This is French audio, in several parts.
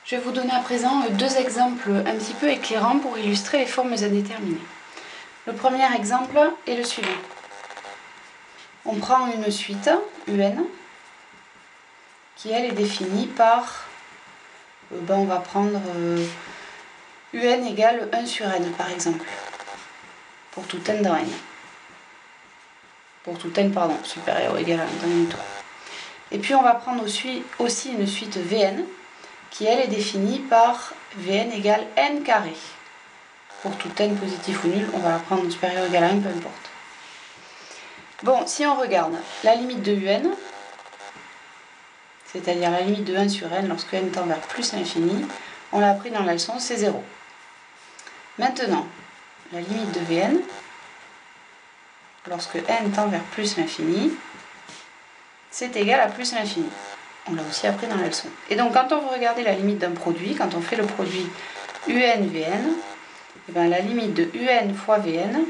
Je vais vous donner à présent deux exemples un petit peu éclairants pour illustrer les formes indéterminées. Le premier exemple est le suivant. On prend une suite UN qui elle est définie par, on va prendre UN égale 1 sur n par exemple, pour tout n dans n. Pour tout n, pardon, supérieur ou égal à 1 dans n tout. Et puis on va prendre aussi une suite Vn qui elle est définie par Vn égale n carré. Pour tout n positif ou nul, on va la prendre supérieur ou égal à 1, peu importe. Bon, si on regarde la limite de un, c'est-à-dire la limite de 1 sur n lorsque n tend vers plus l'infini, on l'a appris dans la leçon, c'est 0. Maintenant, la limite de Vn, lorsque n tend vers plus l'infini, c'est égal à plus l'infini. On l'a aussi appris dans la leçon. Et donc quand on veut regarder la limite d'un produit, quand on fait le produit un-vn, et bien la limite de un fois vn,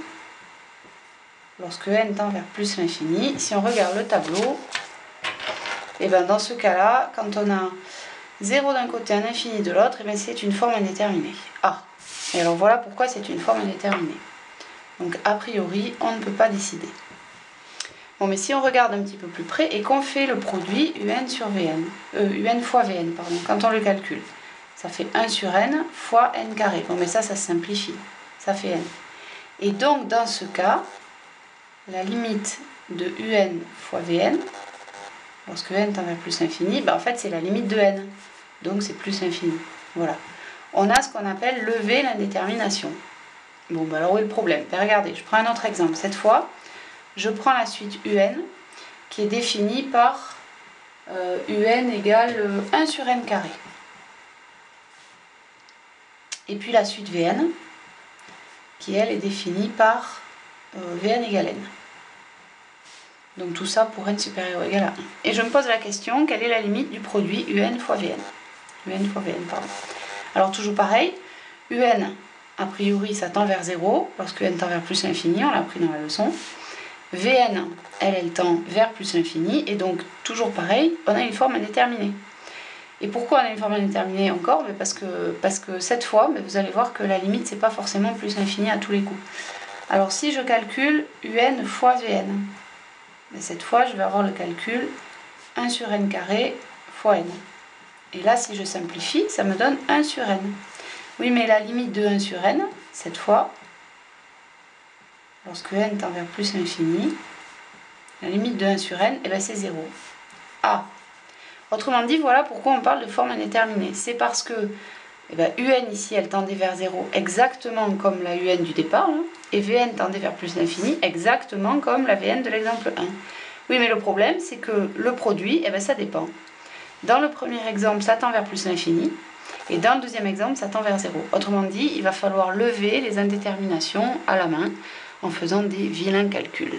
lorsque n tend vers plus l'infini, si on regarde le tableau, et bien dans ce cas-là, quand on a 0 d'un côté, un infini de l'autre, et bien c'est une forme indéterminée. Ah, et alors voilà pourquoi c'est une forme indéterminée. Donc a priori, on ne peut pas décider. Bon, mais si on regarde un petit peu plus près et qu'on fait le produit un sur vn, un fois vn, pardon, quand on le calcule, ça fait 1 sur n fois n carré. Bon, mais ça se simplifie, ça fait n. Et donc, dans ce cas, la limite de un fois vn, lorsque n tend vers plus l'infini, en fait, c'est la limite de n. Donc, c'est plus l'infini. Voilà. On a ce qu'on appelle lever l'indétermination. Bon, alors où est le problème? Regardez, je prends un autre exemple. Cette fois, je prends la suite un qui est définie par un égale 1 sur n carré. Et puis la suite vn qui elle est définie par vn égale n. Donc tout ça pour n supérieur ou égal à 1. Et je me pose la question, quelle est la limite du produit un fois vn? Un fois vn, pardon. Alors toujours pareil, un a priori ça tend vers 0 lorsque n tend vers plus l'infini, on l'a appris dans la leçon. Vn, elle tend vers plus l'infini, et donc toujours pareil, on a une forme indéterminée. Et pourquoi on a une forme indéterminée encore? Parce que cette fois, vous allez voir que la limite, c'est pas forcément plus l'infini à tous les coups. Alors si je calcule un fois Vn, cette fois je vais avoir le calcul 1 sur n carré fois n. Et là, si je simplifie, ça me donne 1 sur n. Oui, mais la limite de 1 sur n, cette fois, lorsque n tend vers plus l'infini, la limite de 1 sur n, c'est 0. Ah. Autrement dit, voilà pourquoi on parle de forme indéterminée. C'est parce que un ici, elle tendait vers 0 exactement comme la un du départ, hein, et vn tendait vers plus l'infini exactement comme la vn de l'exemple 1. Oui, mais le problème, c'est que le produit, ça dépend. Dans le premier exemple, ça tend vers plus l'infini, et dans le deuxième exemple, ça tend vers 0. Autrement dit, il va falloir lever les indéterminations à la main, en faisant des vilains calculs.